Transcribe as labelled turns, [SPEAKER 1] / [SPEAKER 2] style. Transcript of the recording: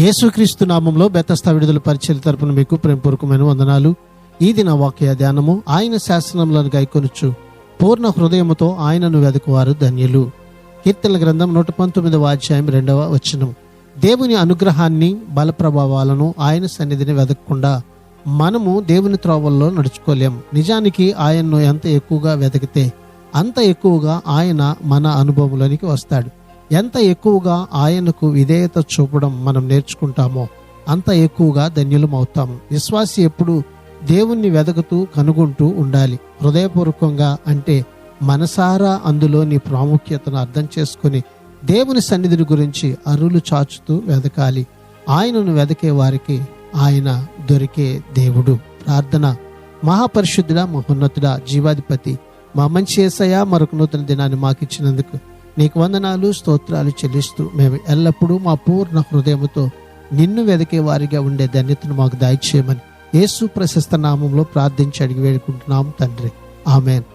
[SPEAKER 1] యేసుక్రీస్తు నామంలో బెతస్తా విడుదల పరిచర్య తరపున మీకు ప్రేమపూర్వకమైన వందనాలు. ఈ దిన వాక్య ధ్యానము. ఆయన శాసనములను గైకొనుచు పూర్ణ హృదయముతో ఆయనను వెదకువారు ధన్యులు. కీర్తనల గ్రంథం 119వ అధ్యాయం 2వ వచనం. దేవుని అనుగ్రహాన్ని, బల ప్రభావాలను, ఆయన సన్నిధిని వెదకకుండా మనము దేవుని త్రోవల్లో నడుచుకోలేం. నిజానికి ఆయన్ను ఎంత ఎక్కువగా వెతికితే అంత ఎక్కువగా ఆయన మన అనుభవంలోనికి వస్తాడు. ఎంత ఎక్కువగా ఆయనకు విధేయత చూపడం మనం నేర్చుకుంటామో అంత ఎక్కువగా ధన్యులం అవుతాము. విశ్వాసి ఎప్పుడు దేవుణ్ణి వెతుకుతూ కనుగొంటూ ఉండాలి. హృదయపూర్వకంగా అంటే మనసారా అందులోని ప్రాముఖ్యతను అర్థం చేసుకుని దేవుని సన్నిధిని గురించి అరులు చాచుతూ వెదకాలి. ఆయనను వెదకే వారికి ఆయన దొరికే దేవుడు. ప్రార్థన. మహాపరిశుద్ధుడా, మహోన్నతుడా, జీవాధిపతి, మా మంచి యేసయ్యా, మరొక నూతన దినాన్ని మాకు ఇచ్చినందుకు నీకు వందనాలు, స్తోత్రాలు చెల్లిస్తూ మేము ఎల్లప్పుడూ మా పూర్ణ హృదయముతో నిన్ను వెదకే వారిగా ఉండే ధన్యతను మాకు దయచేయమని యేసు ప్రశస్త నామంలో ప్రార్థించి అడిగి వేడుకుంటున్నాం తండ్రి. ఆమేన్.